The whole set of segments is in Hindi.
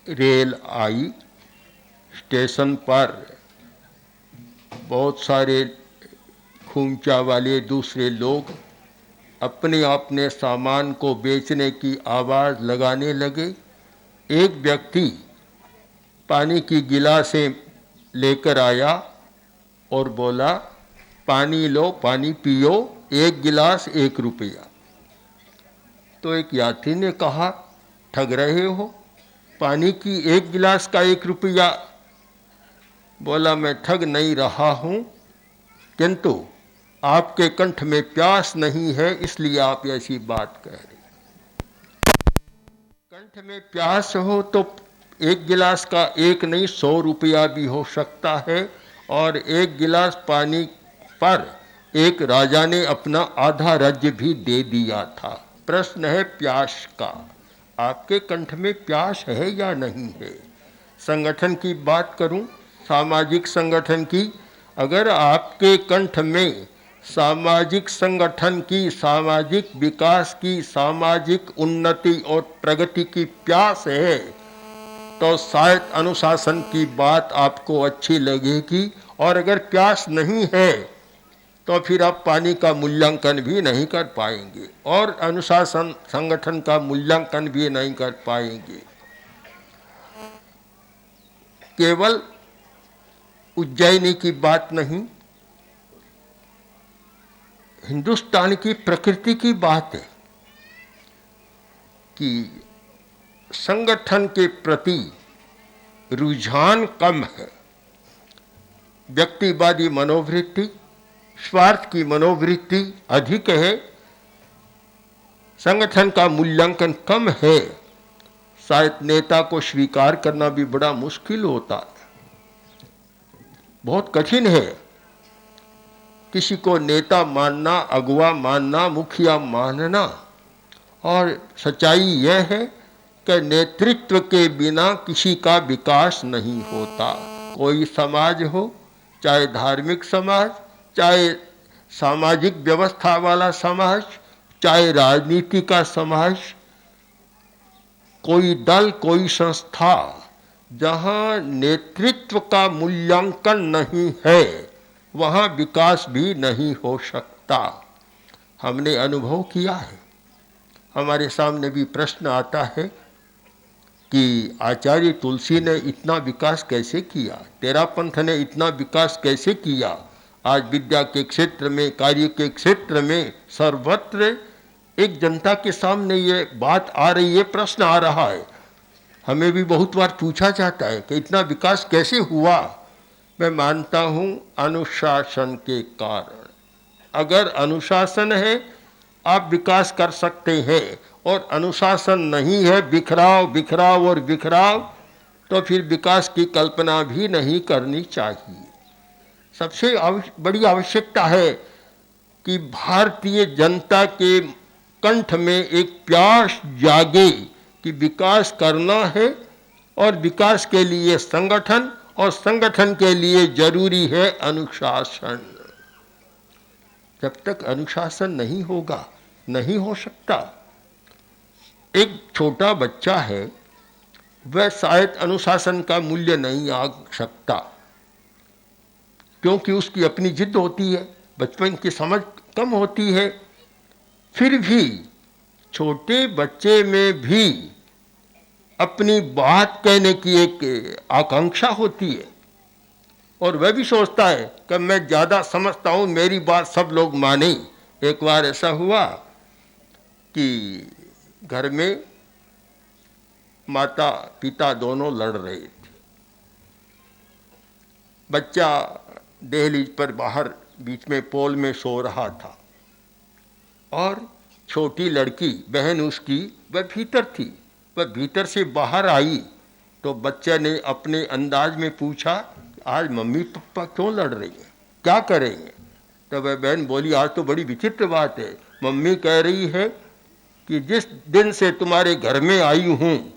रेल आई, स्टेशन पर बहुत सारे खूंचा वाले दूसरे लोग अपने अपने सामान को बेचने की आवाज़ लगाने लगे। एक व्यक्ति पानी की गिलासें लेकर आया और बोला, पानी लो, पानी पियो, 1 गिलास 1 रुपया। तो एक यात्री ने कहा, ठग रहे हो, पानी की 1 गिलास का 1 रुपया। बोला, मैं ठग नहीं रहा हूँ, किंतु आपके कंठ में प्यास नहीं है इसलिए आप ऐसी बात कह रहे। कंठ में प्यास हो तो 1 गिलास का 1 नहीं 100 रुपया भी हो सकता है। और 1 गिलास पानी पर एक राजा ने अपना आधा राज्य भी दे दिया था। प्रश्न है प्यास का, आपके कंठ में प्यास है या नहीं है? संगठन की बात करूं, सामाजिक संगठन की, अगर आपके कंठ में सामाजिक संगठन की, सामाजिक विकास की, सामाजिक उन्नति और प्रगति की प्यास है तो शायद अनुशासन की बात आपको अच्छी लगेगी। और अगर प्यास नहीं है तो फिर आप पानी का मूल्यांकन भी नहीं कर पाएंगे और अनुशासन संगठन का मूल्यांकन भी नहीं कर पाएंगे। केवल उज्जैनी की बात नहीं, हिंदुस्तान की प्रकृति की बात है कि संगठन के प्रति रुझान कम है। व्यक्तिवादी मनोवृत्ति, स्वार्थ की मनोवृत्ति अधिक है, संगठन का मूल्यांकन कम है। शायद नेता को स्वीकार करना भी बड़ा मुश्किल होता है, बहुत कठिन है किसी को नेता मानना, अगुवा मानना, मुखिया मानना। और सच्चाई यह है कि नेतृत्व के बिना किसी का विकास नहीं होता। कोई समाज हो, चाहे धार्मिक समाज, चाहे सामाजिक व्यवस्था वाला समाज, चाहे राजनीति का समाज, कोई दल, कोई संस्था, जहां नेतृत्व का मूल्यांकन नहीं है वहां विकास भी नहीं हो सकता। हमने अनुभव किया है, हमारे सामने भी प्रश्न आता है कि आचार्य तुलसी ने इतना विकास कैसे किया, तेरा पंथ ने इतना विकास कैसे किया। आज विद्या के क्षेत्र में, कार्य के क्षेत्र में, सर्वत्र एक जनता के सामने ये बात आ रही है, प्रश्न आ रहा है। हमें भी बहुत बार पूछा जाता है कि इतना विकास कैसे हुआ। मैं मानता हूँ अनुशासन के कारण। अगर अनुशासन है आप विकास कर सकते हैं, और अनुशासन नहीं है, बिखराव बिखराव और बिखराव, तो फिर विकास की कल्पना भी नहीं करनी चाहिए। सबसे बड़ी आवश्यकता है कि भारतीय जनता के कंठ में एक प्यास जागे कि विकास करना है और विकास के लिए संगठन, और संगठन के लिए जरूरी है अनुशासन। जब तक अनुशासन नहीं होगा, नहीं हो सकता। एक छोटा बच्चा है, वह शायद अनुशासन का मूल्य नहीं आंक सकता, क्योंकि उसकी अपनी जिद होती है, बचपन की समझ कम होती है। फिर भी छोटे बच्चे में भी अपनी बात कहने की एक आकांक्षा होती है, और वह भी सोचता है कि मैं ज़्यादा समझता हूँ, मेरी बात सब लोग माने। एक बार ऐसा हुआ कि घर में माता पिता दोनों लड़ रहे थे। बच्चा दहलीज पर बाहर बीच में पोल में सो रहा था, और छोटी लड़की बहन उसकी, वह भीतर थी। वह भीतर से बाहर आई तो बच्चे ने अपने अंदाज में पूछा, आज मम्मी पापा क्यों लड़ रही हैं, क्या करेंगे? तो वह बहन बोली, आज तो बड़ी विचित्र बात है, मम्मी कह रही है कि जिस दिन से तुम्हारे घर में आई हूँ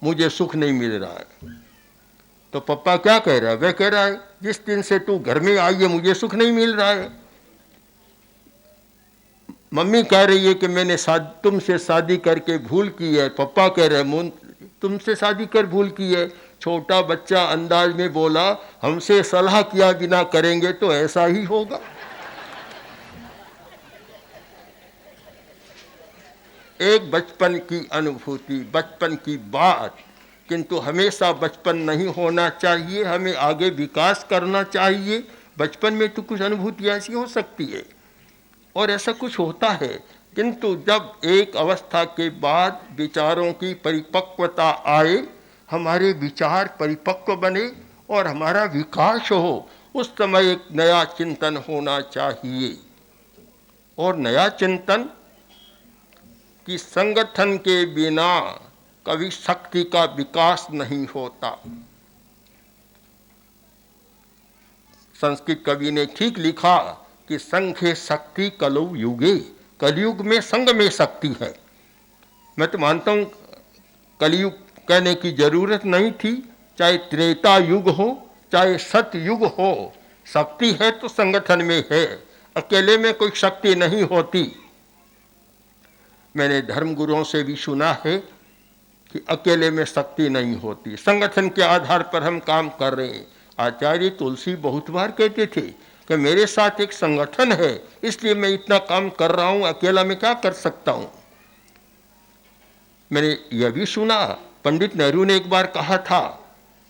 मुझे सुख नहीं मिल रहा है। तो पापा क्या कह रहा है? वह कह रहा है, जिस दिन से तू घर में आई है मुझे सुख नहीं मिल रहा है। मम्मी कह रही है कि मैंने तुमसे शादी करके भूल की है, पापा कह रहे हैं तुमसे शादी कर भूल की है। छोटा बच्चा अंदाज में बोला, हमसे सलाह किया बिना करेंगे तो ऐसा ही होगा। एक बचपन की अनुभूति, बचपन की बात, किंतु हमेशा बचपन नहीं होना चाहिए, हमें आगे विकास करना चाहिए। बचपन में तो कुछ अनुभूति ऐसी हो सकती है और ऐसा कुछ होता है, किंतु जब एक अवस्था के बाद विचारों की परिपक्वता आए, हमारे विचार परिपक्व बने और हमारा विकास हो, उस समय एक नया चिंतन होना चाहिए। और नया चिंतन कि संगठन के बिना कभी शक्ति का विकास नहीं होता। संस्कृत कवि ने ठीक लिखा कि संघे शक्ति कलौ युगे, कलयुग में संग में शक्ति है। मैं तो मानता हूं कलयुग कहने की जरूरत नहीं थी, चाहे त्रेता युग हो चाहे सतयुग हो, शक्ति है तो संगठन में है, अकेले में कोई शक्ति नहीं होती। मैंने धर्मगुरुओं से भी सुना है कि अकेले में शक्ति नहीं होती, संगठन के आधार पर हम काम कर रहे हैं। आचार्य तुलसी बहुत बार कहते थे कि मेरे साथ एक संगठन है, इसलिए मैं इतना काम कर रहा हूं, अकेला मैं क्या कर सकता हूं। मैंने यह भी सुना, पंडित नेहरू ने एक बार कहा था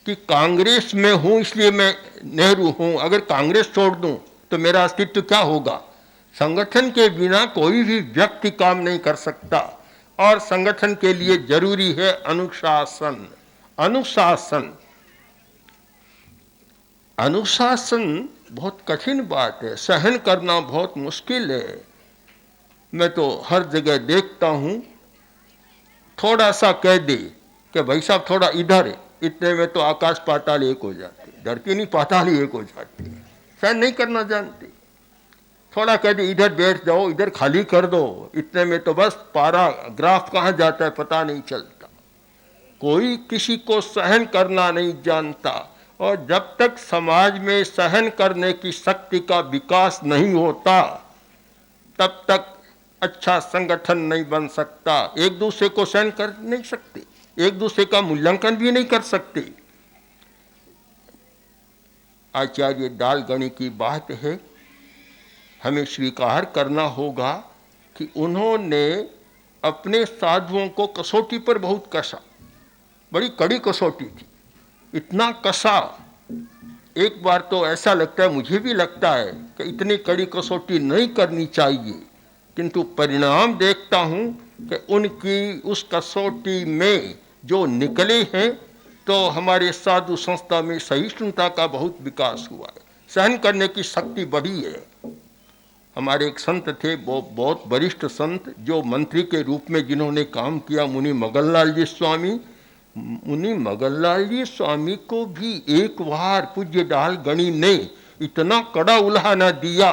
कि कांग्रेस में हूं इसलिए मैं नेहरू हूं, अगर कांग्रेस छोड़ दूं तो मेरा अस्तित्व क्या होगा। संगठन के बिना कोई भी व्यक्ति काम नहीं कर सकता और संगठन के लिए जरूरी है अनुशासन। अनुशासन अनुशासन बहुत कठिन बात है, सहन करना बहुत मुश्किल है। मैं तो हर जगह देखता हूं, थोड़ा सा कह दे कि भाई साहब थोड़ा इधर है, इतने में तो आकाश पाताल एक हो जाते, धरती नहीं पाताल ही एक हो जाती है, सहन नहीं करना जानते। थोड़ा कह दे इधर बैठ जाओ, इधर खाली कर दो, इतने में तो बस पारा ग्राफ कहाँ जाता है पता नहीं चलता। कोई किसी को सहन करना नहीं जानता और जब तक समाज में सहन करने की शक्ति का विकास नहीं होता तब तक अच्छा संगठन नहीं बन सकता। एक दूसरे को सहन कर नहीं सकते, एक दूसरे का मूल्यांकन भी नहीं कर सकते। आचार्य डालगणी की बात है, हमें स्वीकार करना होगा कि उन्होंने अपने साधुओं को कसौटी पर बहुत कसा, बड़ी कड़ी कसौटी थी, इतना कसा एक बार तो ऐसा लगता है, मुझे भी लगता है कि इतनी कड़ी कसौटी नहीं करनी चाहिए, किंतु परिणाम देखता हूं कि उनकी उस कसौटी में जो निकले हैं तो हमारे साधु संस्था में सहिष्णुता का बहुत विकास हुआ है, सहन करने की शक्ति बढ़ी है। हमारे एक संत थे, वो बहुत वरिष्ठ संत, जो मंत्री के रूप में जिन्होंने काम किया, मुनि मगनलाल जी स्वामी। मुनि मगनलाल जी स्वामी को भी एक बार पूज्य डालगणी ने इतना कड़ा उल्हाना दिया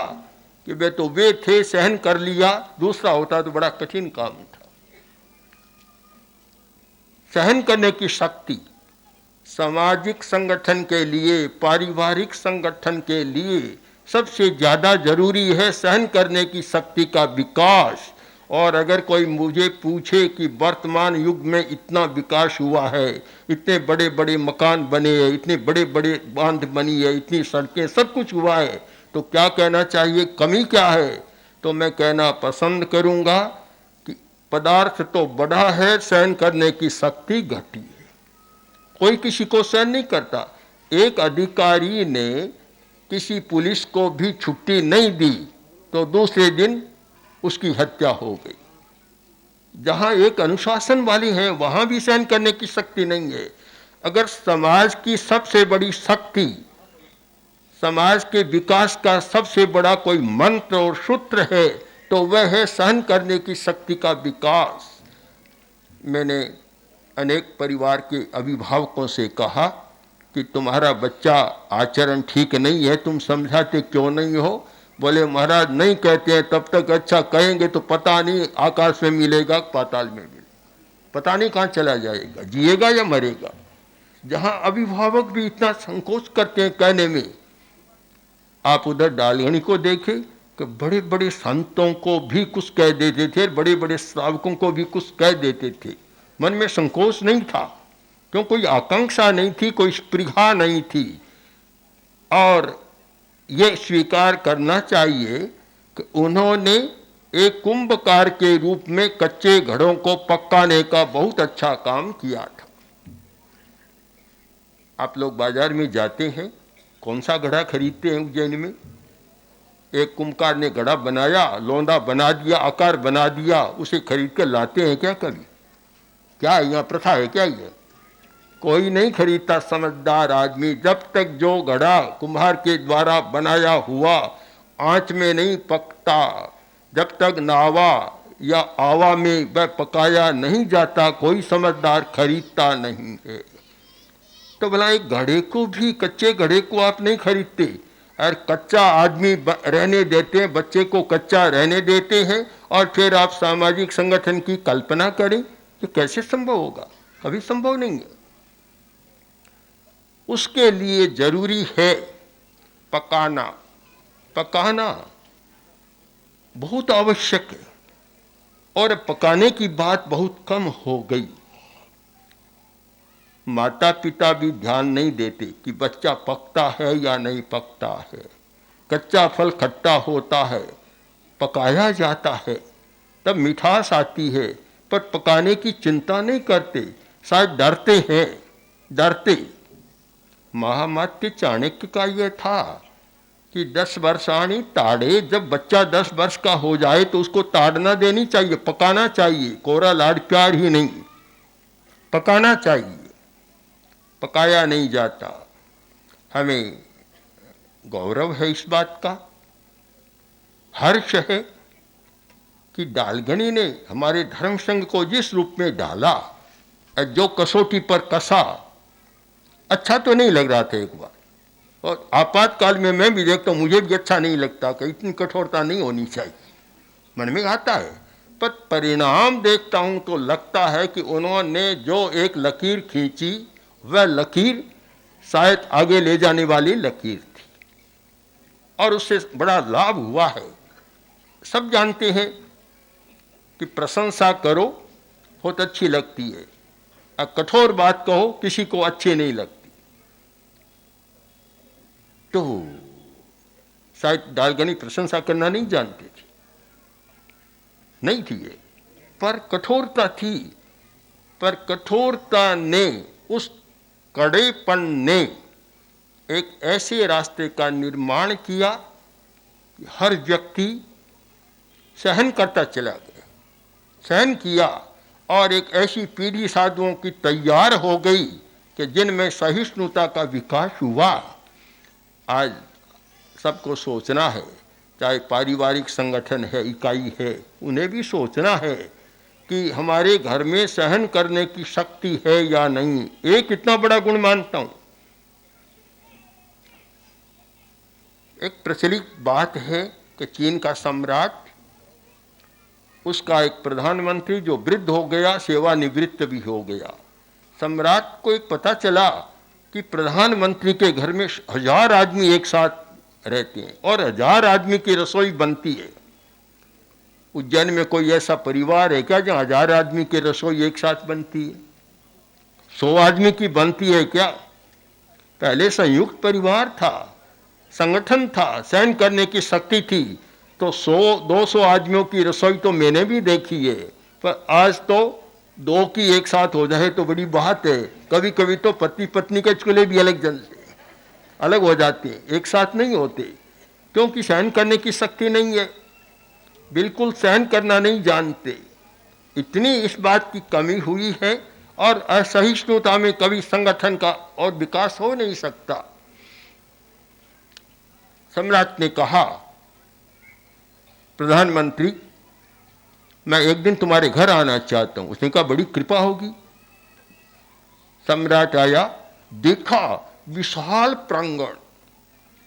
कि वे तो वे थे, सहन कर लिया, दूसरा होता तो बड़ा कठिन काम था। सहन करने की शक्ति सामाजिक संगठन के लिए, पारिवारिक संगठन के लिए सबसे ज्यादा जरूरी है, सहन करने की शक्ति का विकास। और अगर कोई मुझे पूछे कि वर्तमान युग में इतना विकास हुआ है, इतने बड़े बड़े मकान बने हैं, इतने बड़े बड़े बांध बनी है, इतनी सड़कें, सब कुछ हुआ है, तो क्या कहना चाहिए, कमी क्या है। तो मैं कहना पसंद करूंगा कि पदार्थ तो बड़ा है, सहन करने की शक्ति घटी है। कोई किसी को सहन नहीं करता। एक अधिकारी ने किसी पुलिस को भी छुट्टी नहीं दी तो दूसरे दिन उसकी हत्या हो गई। जहां एक अनुशासन वाली है वहां भी सहन करने की शक्ति नहीं है। अगर समाज की सबसे बड़ी शक्ति, समाज के विकास का सबसे बड़ा कोई मंत्र और सूत्र है तो वह है सहन करने की शक्ति का विकास। मैंने अनेक परिवार के अभिभावकों से कहा कि तुम्हारा बच्चा आचरण ठीक नहीं है, तुम समझाते क्यों नहीं हो। बोले महाराज नहीं कहते हैं तब तक अच्छा, कहेंगे तो पता नहीं आकाश में मिलेगा पाताल में मिलेगा, पता नहीं कहाँ चला जाएगा, जिएगा या मरेगा। जहां अभिभावक भी इतना संकोच करते हैं कहने में, आप उधर डालगणी को देखें, कि बड़े बड़े संतों को भी कुछ कह देते थे, बड़े बड़े श्रावकों को भी कुछ कह देते थे। मन में संकोच नहीं था, क्यों कोई आकांक्षा नहीं थी, कोई स्पृहा नहीं थी। और ये स्वीकार करना चाहिए कि उन्होंने एक कुंभकार के रूप में कच्चे घड़ों को पकाने का बहुत अच्छा काम किया था। आप लोग बाजार में जाते हैं, कौन सा घड़ा खरीदते हैं उज्जैन में? एक कुंभकार ने घड़ा बनाया, लौंदा बना दिया, आकार बना दिया, उसे खरीद कर लाते हैं क्या कभी? क्या यहाँ प्रथा है क्या? ये कोई नहीं खरीदता समझदार आदमी जब तक जो घड़ा कुम्हार के द्वारा बनाया हुआ आंच में नहीं पकता, जब तक नावा या आवा में वह पकाया नहीं जाता, कोई समझदार खरीदता नहीं है। तो भला एक घड़े को भी, कच्चे घड़े को आप नहीं खरीदते और कच्चा आदमी रहने देते हैं, बच्चे को कच्चा रहने देते हैं, और फिर आप सामाजिक संगठन की कल्पना करें, ये कैसे संभव होगा? कभी संभव नहीं है। उसके लिए जरूरी है पकाना। पकाना बहुत आवश्यक है, और पकाने की बात बहुत कम हो गई। माता पिता भी ध्यान नहीं देते कि बच्चा पकता है या नहीं पकता है। कच्चा फल खट्टा होता है, पकाया जाता है तब मिठास आती है, पर पकाने की चिंता नहीं करते, शायद डरते हैं। डरते महामात्य चाणक्य का यह था कि 10 वर्षाणी ताड़े, जब बच्चा 10 वर्ष का हो जाए तो उसको ताड़ना देनी चाहिए, पकाना चाहिए, कोरा लाड प्यार ही नहीं, पकाना चाहिए। पकाया नहीं जाता। हमें गौरव है इस बात का, हर्ष है कि डालगनी ने हमारे धर्म संघ को जिस रूप में डाला, जो कसौटी पर कसा, अच्छा तो नहीं लग रहा था एक बार, और आपातकाल में मैं भी देखता हूँ, मुझे भी अच्छा नहीं लगता कि इतनी कठोरता नहीं होनी चाहिए, मन में आता है। पर परिणाम देखता हूँ तो लगता है कि उन्होंने जो एक लकीर खींची, वह लकीर शायद आगे ले जाने वाली लकीर थी, और उससे बड़ा लाभ हुआ है। सब जानते हैं कि प्रशंसा करो बहुत अच्छी लगती है, और कठोर बात कहो किसी को अच्छी नहीं लगती। तो शायद डालगनी प्रशंसा करना नहीं जानते थे, नहीं थी ये, पर कठोरता थी। पर कठोरता ने, उस कड़ेपन ने एक ऐसे रास्ते का निर्माण किया कि हर व्यक्ति सहन करता चला गया, सहन किया, और एक ऐसी पीढ़ी साधुओं की तैयार हो गई कि जिनमें सहिष्णुता का विकास हुआ। आज सबको सोचना है, चाहे पारिवारिक संगठन है, इकाई है, उन्हें भी सोचना है कि हमारे घर में सहन करने की शक्ति है या नहीं। एक इतना बड़ा गुण मानता हूं, एक प्रचलित बात है कि चीन का सम्राट, उसका एक प्रधानमंत्री जो वृद्ध हो गया, सेवानिवृत्त भी हो गया। सम्राट को एक पता चला कि प्रधानमंत्री के घर में 1000 आदमी एक साथ रहते हैं और 1000 आदमी की रसोई बनती है। उज्जैन में कोई ऐसा परिवार है क्या जहाँ 1000 आदमी की रसोई एक साथ बनती है? 100 आदमी की बनती है क्या? पहले संयुक्त परिवार था, संगठन था, सहन करने की शक्ति थी, तो 100-200 आदमियों की रसोई तो मैंने भी देखी है। पर आज तो 2 की एक साथ हो जाए तो बड़ी बात है। कभी कभी तो पति पत्नी के चूल्हे भी अलग हो जाते हैं, एक साथ नहीं होते, क्योंकि सहन करने की शक्ति नहीं है, बिल्कुल सहन करना नहीं जानते। इतनी इस बात की कमी हुई है, और असहिष्णुता में कभी संगठन का और विकास हो नहीं सकता। सम्राट ने कहा, प्रधानमंत्री मैं एक दिन तुम्हारे घर आना चाहता हूं। उसने कहा बड़ी कृपा होगी। सम्राट आया, देखा विशाल प्रांगण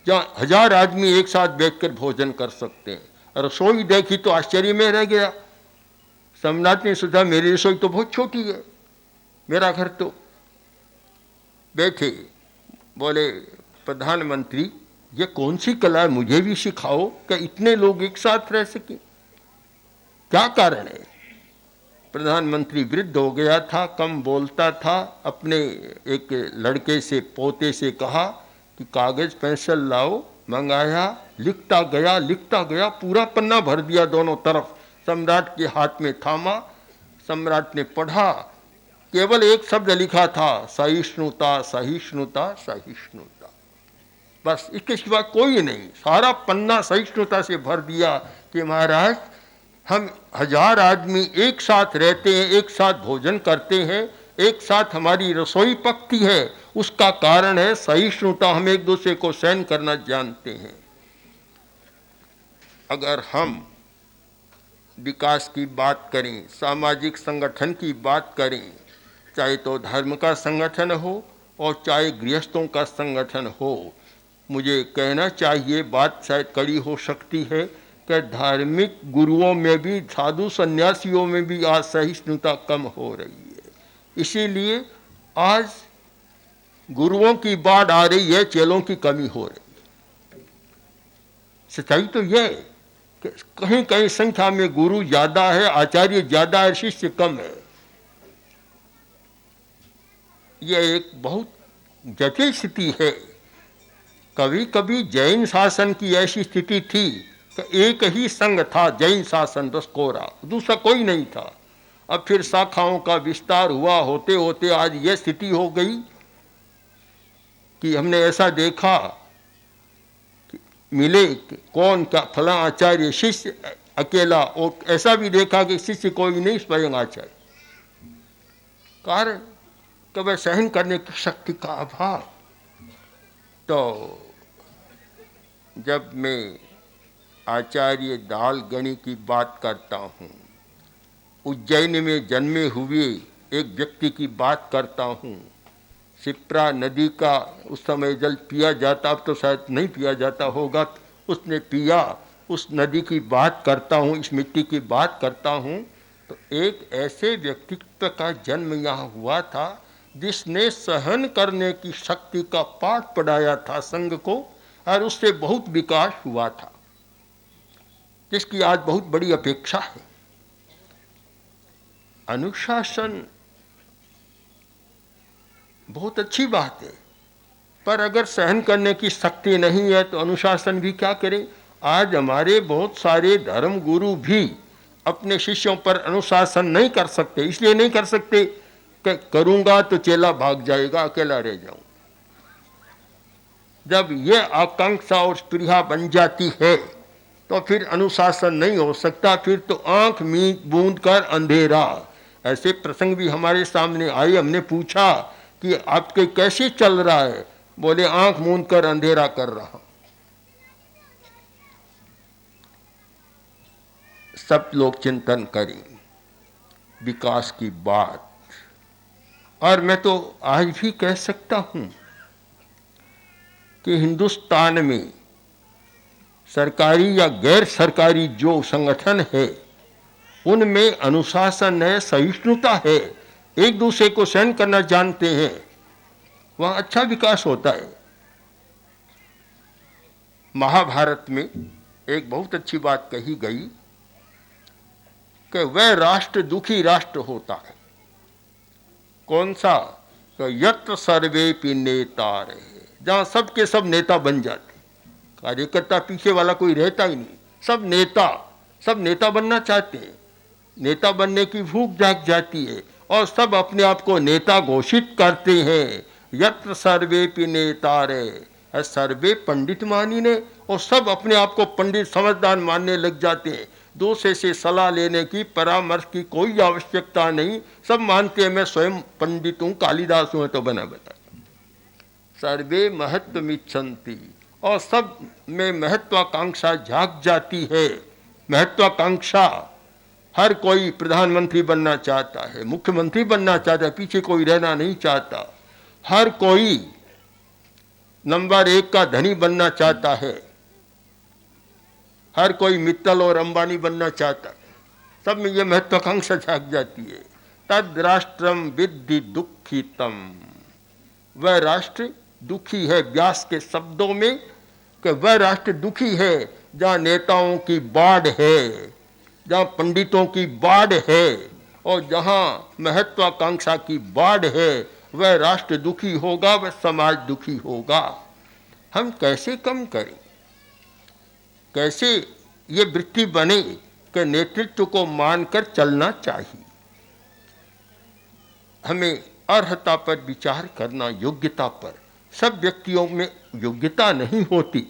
जहां 1000 आदमी एक साथ बैठकर भोजन कर सकते हैं। रसोई देखी तो आश्चर्य में रह गया। सम्राट ने सोचा मेरी रसोई तो बहुत छोटी है, मेरा घर तो। बैठे, बोले प्रधानमंत्री ये कौन सी कला है, मुझे भी सिखाओ कि इतने लोग एक साथ रह सके। क्या कारण है? प्रधानमंत्री वृद्ध हो गया था, कम बोलता था। अपने एक लड़के से, पोते से कहा कि कागज पेंसिल लाओ, मंगाया, लिखता गया, पूरा पन्ना भर दिया दोनों तरफ, सम्राट के हाथ में थामा। सम्राट ने पढ़ा, केवल एक शब्द लिखा था, सहिष्णुता सहिष्णुता सहिष्णुता, बस इसके सिवा कोई नहीं। सारा पन्ना सहिष्णुता से भर दिया कि महाराज हम 1000 आदमी एक साथ रहते हैं, एक साथ भोजन करते हैं, एक साथ हमारी रसोई पकती है, उसका कारण है सहिष्णुता, हम एक दूसरे को सहन करना जानते हैं। अगर हम विकास की बात करें, सामाजिक संगठन की बात करें, चाहे तो धर्म का संगठन हो और चाहे गृहस्थों का संगठन हो, मुझे कहना चाहिए, बात शायद कड़ी हो सकती है कि धार्मिक गुरुओं में भी, साधु सन्यासियों में भी आज सहिष्णुता कम हो रही है। इसीलिए आज गुरुओं की बाढ़ आ रही है, चेलों की कमी हो रही है। सच्चाई तो यह है कि कहीं कहीं संख्या में गुरु ज्यादा है, आचार्य ज्यादा है, शिष्य कम है। यह एक बहुत जटिल स्थिति है। कभी कभी जैन शासन की ऐसी स्थिति थी कि एक ही संघ था, जैन शासन, बस कोरा, दूसरा कोई नहीं था। अब फिर शाखाओं का विस्तार हुआ, होते होते आज यह स्थिति हो गई कि हमने ऐसा देखा कि मिले कि कौन का फला आचार्य, शिष्य अकेला, और ऐसा भी देखा कि शिष्य कोई नहीं, स्वयं आचार्य। कारण कभी सहन करने की शक्ति का अभाव। तो जब मैं आचार्य दालगणी की बात करता हूँ, उज्जैन में जन्मे हुए एक व्यक्ति की बात करता हूँ, शिप्रा नदी का उस समय जल पिया जाता, अब तो शायद नहीं पिया जाता होगा, उसने पिया, उस नदी की बात करता हूँ, इस मिट्टी की बात करता हूँ, तो एक ऐसे व्यक्तित्व का जन्म यहाँ हुआ था जिसने सहन करने की शक्ति का पाठ पढ़ाया था संघ को, और उससे बहुत विकास हुआ था, जिसकी आज बहुत बड़ी अपेक्षा है। अनुशासन बहुत अच्छी बात है, पर अगर सहन करने की शक्ति नहीं है तो अनुशासन भी क्या करें। आज हमारे बहुत सारे धर्म गुरु भी अपने शिष्यों पर अनुशासन नहीं कर सकते। इसलिए नहीं कर सकते कि करूंगा तो चेला भाग जाएगा, अकेला रह जाऊं। जब यह आकांक्षा और स्पृहा बन जाती है तो फिर अनुशासन नहीं हो सकता, फिर तो आंख मूंद कर अंधेरा। ऐसे प्रसंग भी हमारे सामने आए। हमने पूछा कि आपके कैसे चल रहा है, बोले आंख मूंद कर अंधेरा कर रहा। सब लोग चिंतन करें विकास की बात। और मैं तो आज भी कह सकता हूं कि हिंदुस्तान में सरकारी या गैर सरकारी जो संगठन है उनमें अनुशासन है, सहिष्णुता है, एक दूसरे को सहन करना जानते हैं, वहां अच्छा विकास होता है। महाभारत में एक बहुत अच्छी बात कही गई कि वह राष्ट्र दुखी राष्ट्र होता है। कौन सा? यत्र सर्वेपि नेता रहे, जहां सबके सब नेता बन जाते, कार्यकर्ता पीछे वाला कोई रहता ही नहीं, सब नेता बनना चाहते हैं, नेता बनने की भूख जाग जाती है और सब अपने आप को नेता घोषित करते हैं। यत्र सर्वेपि नेतारे, सर्वे पंडित मानिने, और सब अपने आप को पंडित समझदार मानने लग जाते हैं। दूसरे से सलाह लेने की, परामर्श की कोई आवश्यकता नहीं, सब मानते हैं मैं स्वयं पंडित हूँ, कालिदास हूँ तो बना बता। सर्वे महत्वमिच्छन्ति, और सब में महत्वाकांक्षा जाग जाती है। महत्वाकांक्षा, हर कोई प्रधानमंत्री बनना चाहता है, मुख्यमंत्री बनना चाहता है, पीछे कोई रहना नहीं चाहता। हर कोई नंबर 1 का धनी बनना चाहता है, हर कोई मित्तल और अंबानी बनना चाहता है। सब में यह महत्वाकांक्षा जाग जाती है। तद राष्ट्रम विद्धि दुखितम, वह राष्ट्र दुखी है। व्यास के शब्दों में कि वह राष्ट्र दुखी है जहाँ नेताओं की बाढ़ है, जहाँ पंडितों की बाढ़ है और जहाँ महत्वाकांक्षा की बाढ़ है, वह राष्ट्र दुखी होगा, वह समाज दुखी होगा। हम कैसे कम करें, कैसे ये वृत्ति बने कि नेतृत्व को मानकर चलना चाहिए। हमें अर्हता पर विचार करना, योग्यता पर। सब व्यक्तियों में योग्यता नहीं होती।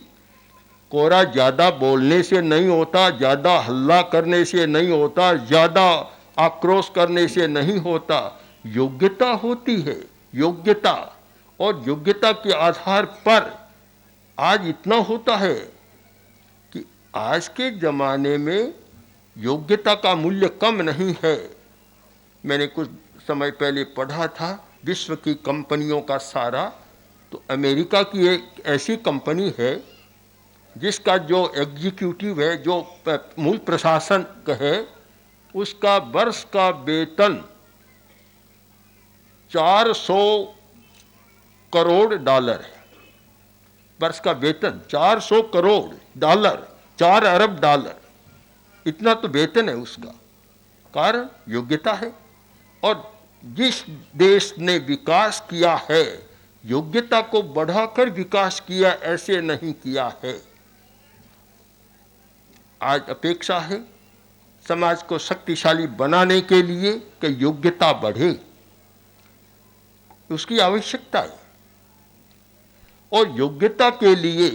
कोरा ज़्यादा बोलने से नहीं होता, ज़्यादा हल्ला करने से नहीं होता, ज़्यादा आक्रोश करने से नहीं होता। योग्यता होती है, योग्यता। और योग्यता के आधार पर आज इतना होता है कि आज के ज़माने में योग्यता का मूल्य कम नहीं है। मैंने कुछ समय पहले पढ़ा था विश्व की कंपनियों का सारा, तो अमेरिका की एक ऐसी कंपनी है जिसका जो एग्जीक्यूटिव है, जो मूल प्रशासक है, उसका वर्ष का वेतन $400 करोड़ है। वर्ष का वेतन $400 करोड़, 4 अरब डॉलर, इतना तो वेतन है उसका। कारण योग्यता है। और जिस देश ने विकास किया है, योग्यता को बढ़ाकर विकास किया, ऐसे नहीं किया है। आज अपेक्षा है समाज को शक्तिशाली बनाने के लिए कि योग्यता बढ़े, उसकी आवश्यकता है। और योग्यता के लिए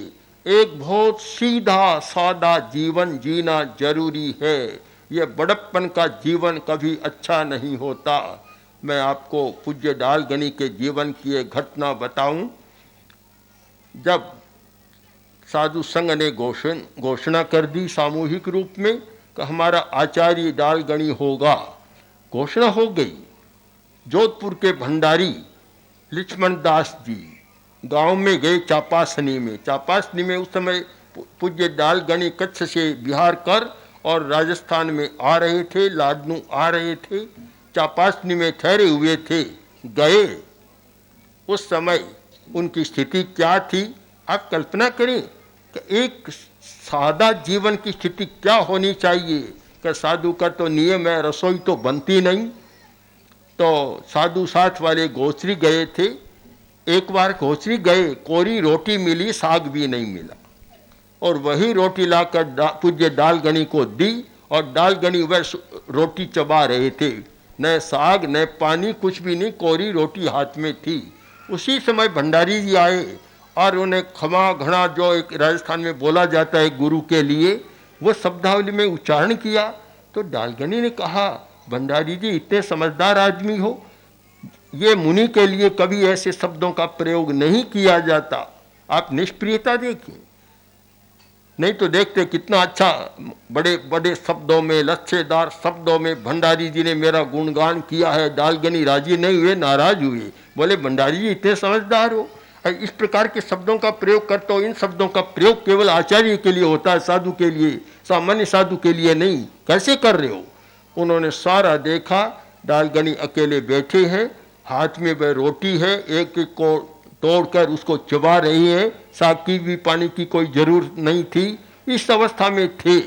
एक बहुत सीधा सादा जीवन जीना जरूरी है। यह बड़प्पन का जीवन कभी अच्छा नहीं होता। मैं आपको पूज्य डालगनी के जीवन की एक घटना बताऊं। जब साधु संघ ने घोषणा कर दी सामूहिक रूप में कि हमारा आचार्य डालगनी होगा, घोषणा हो गई। जोधपुर के भंडारी लक्ष्मण दास जी गांव में गए चापासनी में उस समय पूज्य डालगनी कच्छ से बिहार कर और राजस्थान में आ रहे थे, लाडनू आ रहे थे, चापासनी में ठहरे हुए थे। गए, उस समय उनकी स्थिति क्या थी आप कल्पना करें कि एक सादा जीवन की स्थिति क्या होनी चाहिए। कि साधु का तो नियम है, रसोई तो बनती नहीं। तो साधु साथ वाले गोश्री गए थे। एक बार गोश्री गए, कोरी रोटी मिली, साग भी नहीं मिला। और वही रोटी लाकर पूज्य डालगनी को दी और डालगनी वह रोटी चबा रहे थे। न साग न पानी, कुछ भी नहीं, कोरी रोटी हाथ में थी। उसी समय भंडारी जी आए और उन्हें खमा घड़ा, जो एक राजस्थान में बोला जाता है गुरु के लिए, वो शब्दावली में उच्चारण किया। तो डालगनी ने कहा, भंडारी जी इतने समझदार आदमी हो, ये मुनि के लिए कभी ऐसे शब्दों का प्रयोग नहीं किया जाता। आप निष्प्रियता देखिए, नहीं तो देखते कितना अच्छा बड़े बड़े शब्दों में, लच्छेदार शब्दों में भंडारी जी ने मेरा गुणगान किया है। डालगनी राजी नहीं हुए, नाराज हुए, बोले भंडारी जी इतने समझदार हो, इस प्रकार के शब्दों का प्रयोग करते हो। इन शब्दों का प्रयोग केवल आचार्य के लिए होता है, साधु के लिए, सामान्य साधु के लिए नहीं, कैसे कर रहे हो। उन्होंने सारा देखा, डालगनी अकेले बैठे हैं, हाथ में वह रोटी है, एक एक को तोड़कर उसको चबा रही है, साग की भी पानी की कोई जरूरत नहीं थी। इस अवस्था में थे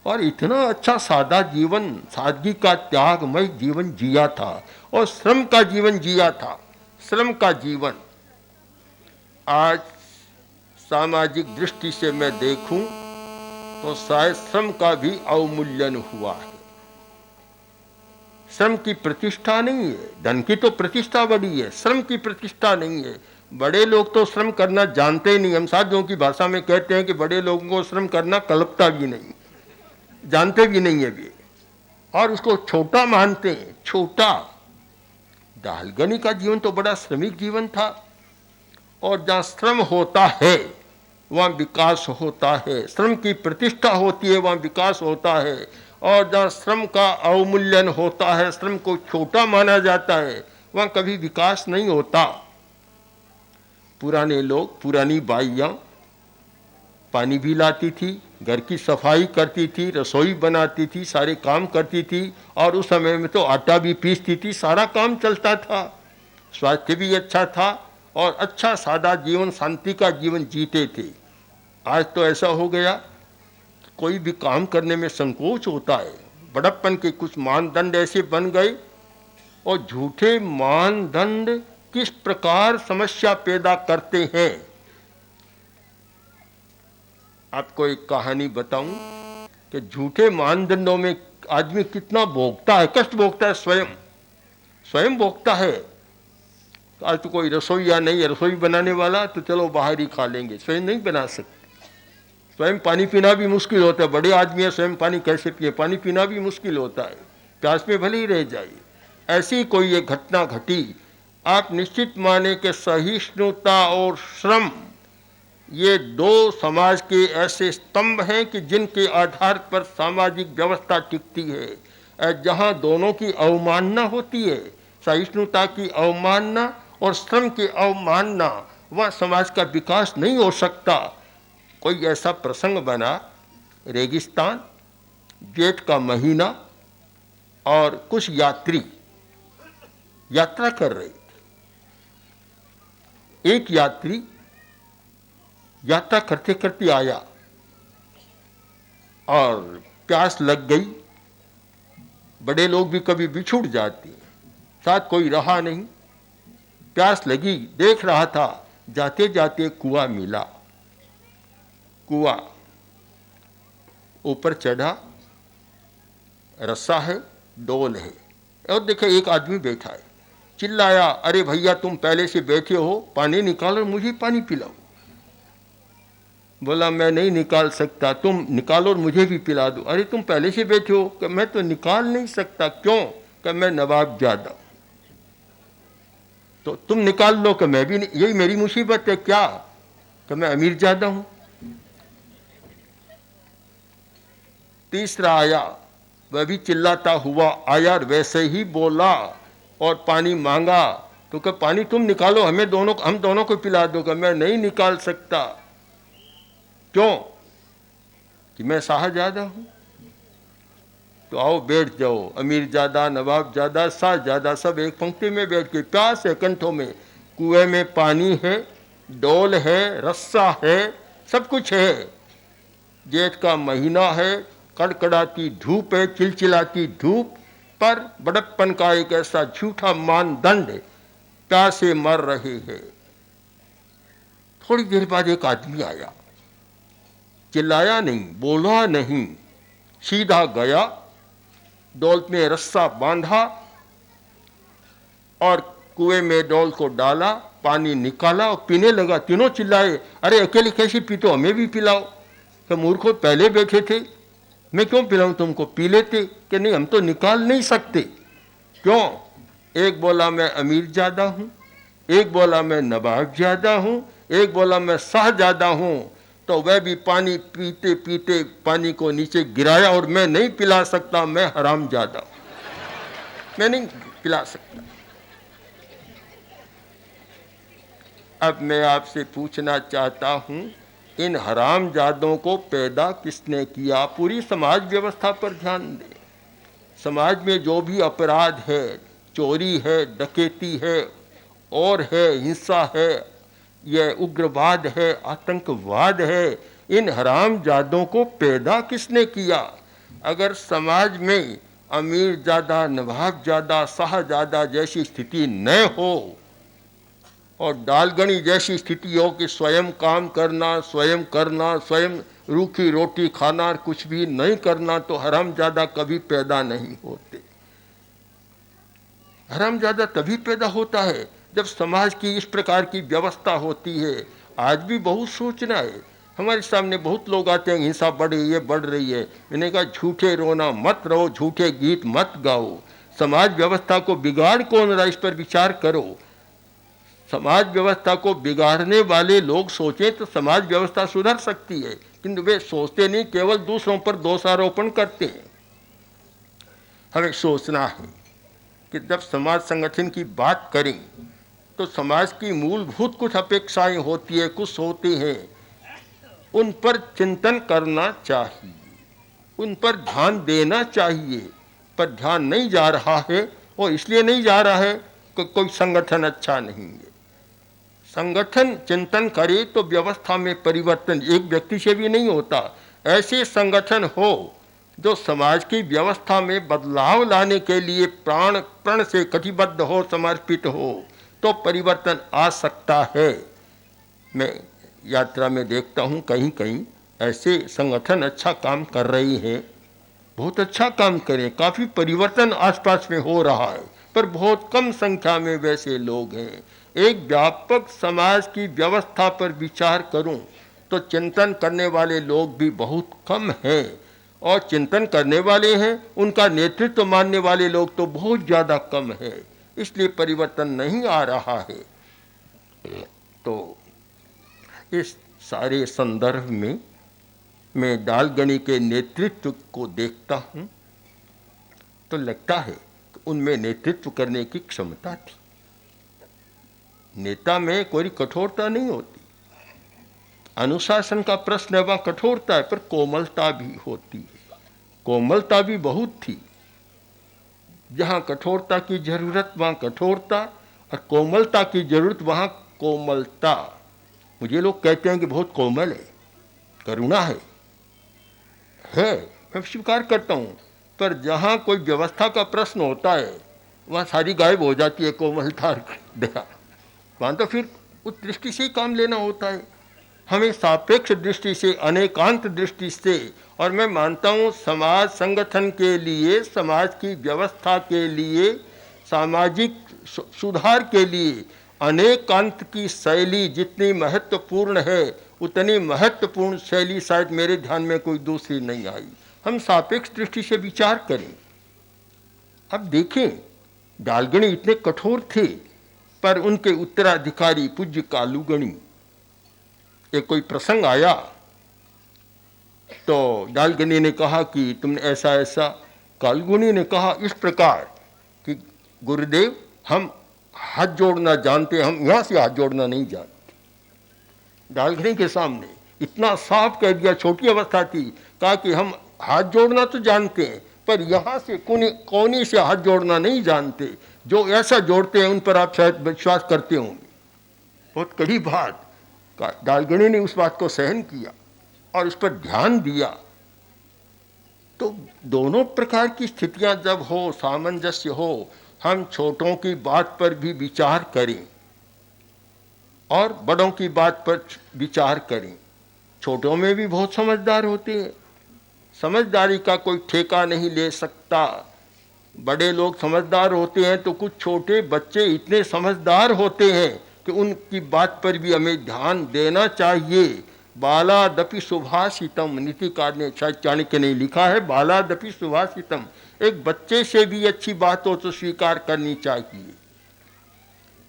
और इतना अच्छा सादा जीवन, सादगी का त्यागमय जीवन जिया था और श्रम का जीवन जिया था। श्रम का जीवन आज सामाजिक दृष्टि से मैं देखूं तो शायद श्रम का भी अवमूल्यन हुआ है। श्रम की प्रतिष्ठा नहीं है, धन की तो प्रतिष्ठा बड़ी है, श्रम की प्रतिष्ठा नहीं है। बड़े लोग तो श्रम करना जानते ही नहीं। हम साधुओं की भाषा में कहते हैं कि बड़े लोगों को श्रम करना कल्पता भी नहीं, जानते भी नहीं है वे, और उसको छोटा मानते हैं। छोटा। डालगनी का जीवन तो बड़ा श्रमिक जीवन था। और जहाँ श्रम होता है वहाँ विकास होता है, श्रम की प्रतिष्ठा होती है वहाँ विकास होता है। और जहाँ श्रम का अवमूल्यन होता है, श्रम को छोटा माना जाता है, वहाँ कभी विकास नहीं होता। पुराने लोग, पुरानी बाइयाँ पानी भी लाती थी, घर की सफाई करती थी, रसोई बनाती थी, सारे काम करती थी, और उस समय में तो आटा भी पीसती थी, सारा काम चलता था, स्वास्थ्य भी अच्छा था और अच्छा सादा जीवन, शांति का जीवन जीते थे। आज तो ऐसा हो गया, कोई भी काम करने में संकोच होता है। बड़प्पन के कुछ मानदंड ऐसे बन गए, और झूठे मानदंड किस प्रकार समस्या पैदा करते हैं। आपको एक कहानी बताऊं कि झूठे मानदंडों में आदमी कितना भोगता है, कष्ट भोगता है, स्वयं भोगता है। आज तो कोई रसोईया नहीं है, रसोई बनाने वाला, तो चलो बाहर ही खा लेंगे, स्वयं नहीं बना सकते। स्वयं पानी पीना भी मुश्किल होता है, बड़े आदमी है, स्वयं पानी कैसे पिए, पानी पीना भी मुश्किल होता है, प्यास में भले ही रह जाए। ऐसी कोई एक घटना घटी। आप निश्चित माने कि सहिष्णुता और श्रम, ये दो समाज के ऐसे स्तंभ हैं कि जिनके आधार पर सामाजिक व्यवस्था टिकती है। जहाँ दोनों की अवमानना होती है, सहिष्णुता की अवमानना और श्रम की अवमानना, वह समाज का विकास नहीं हो सकता। कोई ऐसा प्रसंग बना, रेगिस्तान, जेठ का महीना, और कुछ यात्री यात्रा कर रहे थे। एक यात्री यात्रा करते करते आया और प्यास लग गई। बड़े लोग भी कभी बिछुड़ जाते हैं, साथ कोई रहा नहीं, प्यास लगी, देख रहा था, जाते जाते कुआं मिला। कुआं ऊपर चढ़ा, रस्सा है, डोल है, और देखे एक आदमी बैठा है। चिल्लाया, अरे भैया तुम पहले से बैठे हो, पानी निकालो, मुझे पानी पिलाओ। बोला मैं नहीं निकाल सकता, तुम निकालो और मुझे भी पिला दो। अरे तुम पहले से बैठे हो। कि मैं तो निकाल नहीं सकता। क्यों? कि मैं नवाब ज्यादा। तो तुम निकाल लो। कि मैं भी नहीं, यही मेरी मुसीबत है। क्या? कि मैं अमीर ज्यादा हूं। तीसरा आया, वह भी चिल्लाता हुआ आया, वैसे ही बोला और पानी मांगा। तो कि पानी तुम निकालो, हम दोनों को पिला दो। कि मैं नहीं निकाल सकता। क्यों? कि मैं शाहजादा हूं। तो आओ बैठ जाओ, अमीर ज्यादा, नवाब ज्यादा, शाहजादा सब एक पंक्ति में बैठ के, प्यास है कंठों में, कुएं में पानी है, डोल है, रस्सा है, सब कुछ है। जेठ का महीना है, कड़कड़ाती धूप है, चिलचिलाती धूप, पर बड़प्पन का एक ऐसा झूठा मानदंड, प्यासे मर रहे हैं। थोड़ी देर बाद एक आदमी आया, चिल्लाया नहीं, बोला नहीं, सीधा गया, डोल में रस्सा बांधा और कुएं में डोल को डाला, पानी निकाला और पीने लगा। तीनों चिल्लाए, अरे अकेले कैसे पीते हो, हमें भी पिलाओ। तो मूर्खों, पहले बैठे थे, मैं क्यों पिलाऊं तुमको, पी लेते। कि नहीं, हम तो निकाल नहीं सकते। क्यों? एक बोला मैं अमीर ज्यादा हूं, एक बोला मैं नवाब ज्यादा हूं, एक बोला मैं शाहजादा हूं। तो वह भी पानी पीते पीते पानी को नीचे गिराया, और मैं नहीं पिला सकता, मैं हराम ज्यादा, मैं नहीं पिला सकता। अब मैं आपसे पूछना चाहता हूं, इन हरामजादों को पैदा किसने किया? पूरी समाज व्यवस्था पर ध्यान दें। समाज में जो भी अपराध है, चोरी है, डकैती है, और है, हिंसा है, यह उग्रवाद है, आतंकवाद है, इन हरामजादों को पैदा किसने किया? अगर समाज में अमीर ज्यादा, नवाब ज्यादा, शाहजादा जैसी स्थिति न हो और दालगनी जैसी स्थिति हो कि स्वयं काम करना, स्वयं रूखी रोटी खाना, कुछ भी नहीं करना, तो हरामजादा कभी पैदा नहीं होते। हरामजादा तभी पैदा होता है जब समाज की इस प्रकार की व्यवस्था होती है। आज भी बहुत सोचना है। हमारे सामने बहुत लोग आते हैं, हिंसा बढ़ रही है। मैंने कहा झूठे रोना मत रो, झूठे गीत मत गाओ। समाज व्यवस्था को बिगाड़ कौन रहा, इस पर विचार करो। समाज व्यवस्था को बिगाड़ने वाले लोग सोचें तो समाज व्यवस्था सुधर सकती है, किंतु वे सोचते नहीं, केवल दूसरों पर दोषारोपण करते हैं। हमें सोचना है कि जब समाज संगठन की बात करें तो समाज की मूलभूत कुछ अपेक्षाएं होती है, कुछ होते हैं, उन पर चिंतन करना चाहिए, उन पर ध्यान देना चाहिए। पर ध्यान नहीं जा रहा है, और इसलिए नहीं जा रहा है कि कोई संगठन अच्छा नहीं है। संगठन चिंतन करे तो व्यवस्था में परिवर्तन एक व्यक्ति से भी नहीं होता। ऐसे संगठन हो जो समाज की व्यवस्था में बदलाव लाने के लिए प्राण प्रण से कटिबद्ध हो, समर्पित हो, तो परिवर्तन आ सकता है। मैं यात्रा में देखता हूँ कहीं कहीं ऐसे संगठन अच्छा काम कर रही हैं, बहुत अच्छा काम करें, काफ़ी परिवर्तन आसपास में हो रहा है, पर बहुत कम संख्या में वैसे लोग हैं। एक व्यापक समाज की व्यवस्था पर विचार करूं तो चिंतन करने वाले लोग भी बहुत कम हैं, और चिंतन करने वाले हैं उनका नेतृत्व मानने वाले लोग तो बहुत ज़्यादा कम है, इसलिए परिवर्तन नहीं आ रहा है। तो इस सारे संदर्भ में मैं डालगनी के नेतृत्व को देखता हूँ तो लगता है कि उनमें नेतृत्व करने की क्षमता थी। नेता में कोई कठोरता नहीं होती, अनुशासन का प्रश्न वहाँ कठोरता है, पर कोमलता भी होती है। कोमलता भी बहुत थी, जहाँ कठोरता की जरूरत वहाँ कठोरता, और कोमलता की जरूरत वहाँ कोमलता। मुझे लोग कहते हैं कि बहुत कोमल है, करुणा है, मैं स्वीकार करता हूँ, पर जहाँ कोई व्यवस्था का प्रश्न होता है वहाँ सारी गायब हो जाती है कोमलता दया। वहाँ तो फिर उस दृष्टि से ही काम लेना होता है, हमें सापेक्ष दृष्टि से, अनेकांत दृष्टि से। और मैं मानता हूँ समाज संगठन के लिए, समाज की व्यवस्था के लिए, सामाजिक सुधार के लिए अनेकांत की शैली जितनी महत्वपूर्ण है, उतनी महत्वपूर्ण शैली शायद मेरे ध्यान में कोई दूसरी नहीं आई। हम सापेक्ष दृष्टि से विचार करें। अब देखें, डालगनी इतने कठोर थे, पर उनके उत्तराधिकारी पूज्य कालूगणी, एक कोई प्रसंग आया तो डालगनी ने कहा कि तुमने ऐसा ऐसा। कालूगणी ने कहा इस प्रकार कि गुरुदेव, हम हाथ जोड़ना जानते, हम यहाँ से हाथ जोड़ना नहीं जानते। डालगनी के सामने इतना साफ कह दिया, छोटी अवस्था थी, कहा कि हम हाथ जोड़ना तो जानते हैं, पर यहाँ से कोनी से हाथ जोड़ना नहीं जानते। जो ऐसा जोड़ते हैं उन पर आप शायद विश्वास करते होंगे। बहुत कड़ी बात। डालगनी ने उस बात को सहन किया और उस पर ध्यान दिया। तो दोनों प्रकार की स्थितियां जब हो, सामंजस्य हो, हम छोटों की बात पर भी विचार करें और बड़ों की बात पर विचार करें। छोटों में भी बहुत समझदार होते हैं, समझदारी का कोई ठेका नहीं ले सकता। बड़े लोग समझदार होते हैं तो कुछ छोटे बच्चे इतने समझदार होते हैं कि उनकी बात पर भी हमें ध्यान देना चाहिए। बालादपि सुभाषितम, नीतिकार ने, शायद चाणक्य ने लिखा है, बालादपि सुभाषितम, एक बच्चे से भी अच्छी बात हो तो स्वीकार करनी चाहिए।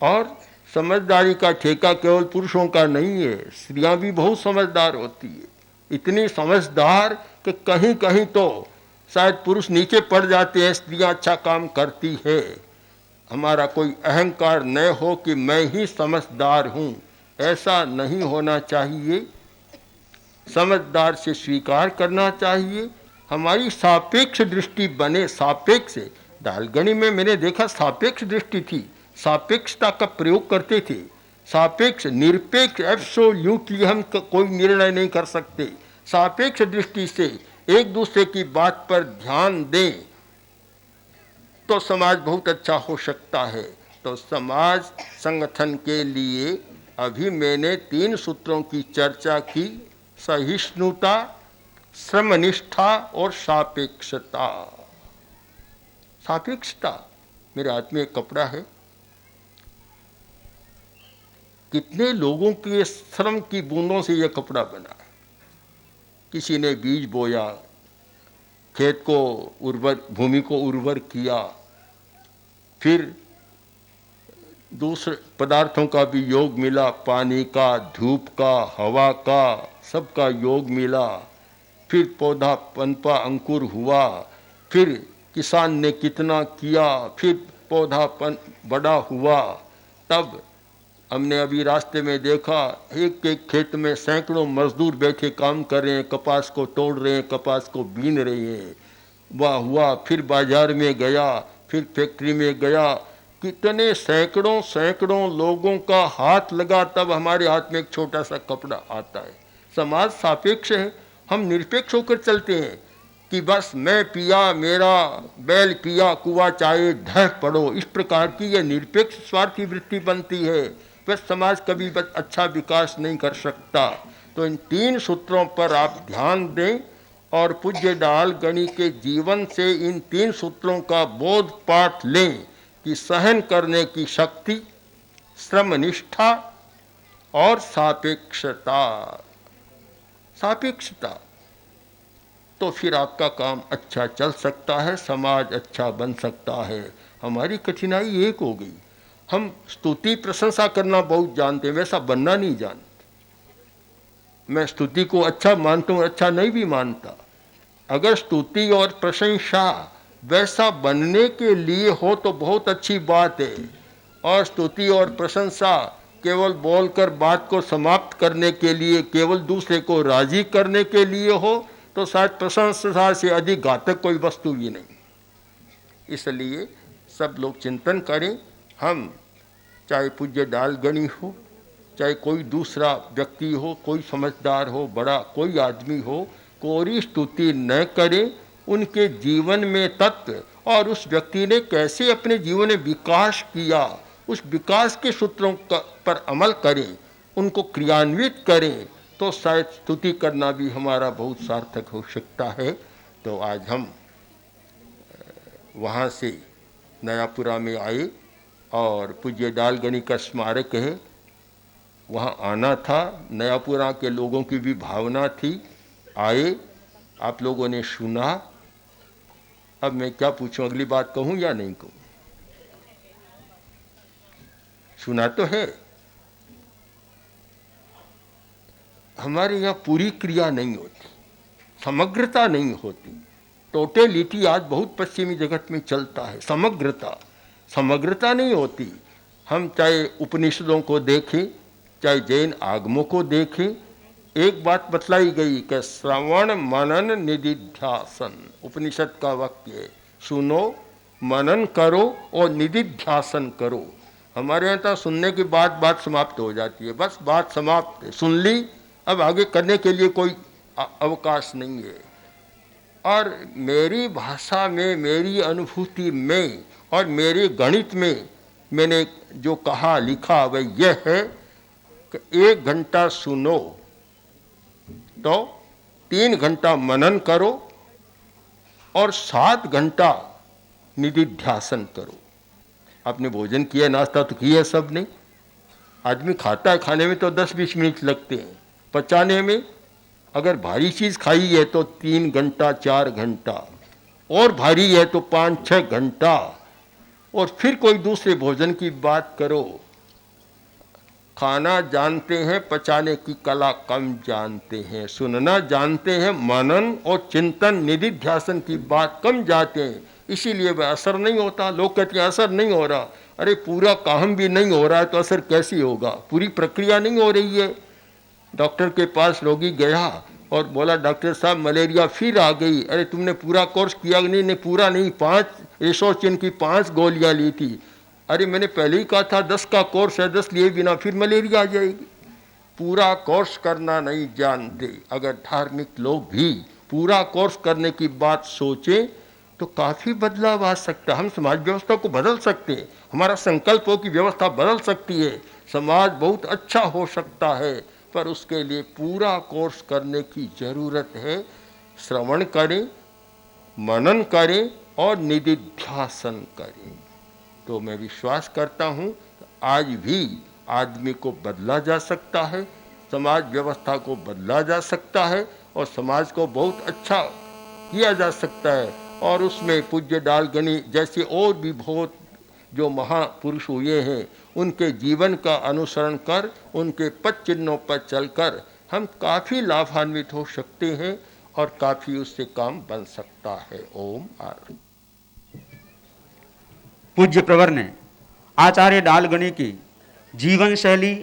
और समझदारी का ठेका केवल पुरुषों का नहीं है, स्त्रियां भी बहुत समझदार होती है, इतनी समझदार कि कहीं कहीं तो शायद पुरुष नीचे पड़ जाते हैं, स्त्रियां अच्छा काम करती है। हमारा कोई अहंकार न हो कि मैं ही समझदार हूँ, ऐसा नहीं होना चाहिए। समझदार से स्वीकार करना चाहिए। हमारी सापेक्ष दृष्टि बने, सापेक्ष। डालगनी में मैंने देखा सापेक्ष दृष्टि थी, सापेक्षता का प्रयोग करते थे। सापेक्ष, निरपेक्ष, एब्सोल्यूटली हम कोई निर्णय नहीं कर सकते। सापेक्ष दृष्टि से एक दूसरे की बात पर ध्यान दें तो समाज बहुत अच्छा हो सकता है। तो समाज संगठन के लिए अभी मैंने 3 सूत्रों की चर्चा की, सहिष्णुता, श्रमनिष्ठा और सापेक्षता। सापेक्षता, मेरे हाथ में एक कपड़ा है, कितने लोगों के श्रम की बूंदों से यह कपड़ा बना है। किसी ने बीज बोया, खेत को उर्वर, भूमि को उर्वर किया, फिर दूसरे पदार्थों का भी योग मिला, पानी का, धूप का, हवा का, सबका योग मिला। फिर पौधा पनपा, अंकुर हुआ, फिर किसान ने कितना किया, फिर पौधा बड़ा हुआ। तब हमने अभी रास्ते में देखा, एक एक खेत में सैकड़ों मजदूर बैठे काम कर रहे हैं, कपास को तोड़ रहे हैं, कपास को बीन रहे हैं। वह हुआ, फिर बाजार में गया, फिर फैक्ट्री में गया, कितने सैकड़ों सैकड़ों लोगों का हाथ लगा तब हमारे हाथ में एक छोटा सा कपड़ा आता है। समाज सापेक्ष है, हम निरपेक्ष होकर चलते हैं कि बस मैं पिया, मेरा बैल पिया, कुआ चाहे ढह पड़ो, इस प्रकार की यह निरपेक्ष स्वार्थी वृत्ति बनती है। बस समाज कभी बस अच्छा विकास नहीं कर सकता। तो इन 3 सूत्रों पर आप ध्यान दें और पूज्य दाल गणी के जीवन से इन 3 सूत्रों का बोध पाठ लें कि सहन करने की शक्ति, श्रमनिष्ठा और सापेक्षता। सापेक्षता तो फिर आपका काम अच्छा चल सकता है, समाज अच्छा बन सकता है। हमारी कठिनाई एक हो गई, हम स्तुति प्रशंसा करना बहुत जानते हैं, वैसा बनना नहीं जानते। मैं स्तुति को अच्छा मानता हूँ, अच्छा नहीं भी मानता। अगर स्तुति और प्रशंसा वैसा बनने के लिए हो तो बहुत अच्छी बात है, और स्तुति और प्रशंसा केवल बोलकर बात को समाप्त करने के लिए, केवल दूसरे को राजी करने के लिए हो तो शायद प्रशंसा से अधिक घातक कोई वस्तु भी नहीं। इसलिए सब लोग चिंतन करें, हम चाहे पूज्य दालगणी हो, चाहे कोई दूसरा व्यक्ति हो, कोई समझदार हो, बड़ा कोई आदमी हो, कोई स्तुति न करें। उनके जीवन में तत्व और उस व्यक्ति ने कैसे अपने जीवन में विकास किया, उस विकास के सूत्रों पर अमल करें, उनको क्रियान्वित करें, तो शायद स्तुति करना भी हमारा बहुत सार्थक हो सकता है। तो आज हम वहाँ से नयापुरा में आए और पूज्य दालगणी का स्मारक है, वहाँ आना था। नयापुरा के लोगों की भी भावना थी, आए, आप लोगों ने सुना। अब मैं क्या पूछूं, अगली बात कहूं या नहीं कहूं? सुना तो है। हमारे यहाँ पूरी क्रिया नहीं होती, समग्रता नहीं होती। टोटेलिटी आज बहुत पश्चिमी जगत में चलता है, समग्रता नहीं होती। हम चाहे उपनिषदों को देखें, चाहे जैन आगमों को देखें, एक बात बतलाई गई कि श्रवण मनन निदिध्यासन, उपनिषद का वाक्य है, सुनो, मनन करो और निदिध्यासन करो। हमारे यहाँ तो सुनने के बाद बात समाप्त हो जाती है, बस बात समाप्त, सुन ली, अब आगे करने के लिए कोई अवकाश नहीं है। और मेरी भाषा में, मेरी अनुभूति में और मेरे गणित में मैंने जो कहा लिखा वह यह है कि 1 घंटा सुनो तो 3 घंटा मनन करो और 7 घंटा निदिध्यासन करो। आपने भोजन किया, नाश्ता तो किया सब ने। आदमी खाता है, खाने में तो 10-20 मिनट लगते हैं, पचाने में अगर भारी चीज़ खाई है तो 3 घंटा 4 घंटा, और भारी है तो 5-6 घंटा। और फिर कोई दूसरे भोजन की बात करो। खाना जानते हैं, पचाने की कला कम जानते हैं, सुनना जानते हैं, मनन और चिंतन निदिध्यासन की बात कम जानते हैं, इसीलिए वह असर नहीं होता। लोग कहते हैं असर नहीं हो रहा, अरे पूरा काम भी नहीं हो रहा है तो असर कैसे होगा? पूरी प्रक्रिया नहीं हो रही है। डॉक्टर के पास रोगी गया और बोला, डॉक्टर साहब मलेरिया फिर आ गई। अरे तुमने पूरा कोर्स किया नहीं? पूरा नहीं, 5 एसोचिन की 5 गोलियां ली थी। अरे मैंने पहले ही कहा था 10 का कोर्स है, 10 लिए बिना फिर मलेरिया आ जाएगी। पूरा कोर्स करना नहीं जानते। अगर धार्मिक लोग भी पूरा कोर्स करने की बात सोचें तो काफ़ी बदलाव आ सकता है। हम समाज व्यवस्था को बदल सकते हैं, हमारा संकल्प हो कि व्यवस्था बदल सकती है, समाज बहुत अच्छा हो सकता है, पर उसके लिए पूरा कोर्स करने की ज़रूरत है। श्रवण करें, मनन करें और निदिध्यासन करें। तो मैं विश्वास करता हूँ आज भी आदमी को बदला जा सकता है, समाज व्यवस्था को बदला जा सकता है और समाज को बहुत अच्छा किया जा सकता है। और उसमें पूज्य दालगणी जैसे और भी बहुत जो महापुरुष हुए हैं, उनके जीवन का अनुसरण कर, उनके पद चिन्हों पर चलकर हम काफ़ी लाभान्वित हो सकते हैं और काफ़ी उससे काम बन सकता है। ओम आर। पूज्य प्रवर ने आचार्य दालगणी की जीवन शैली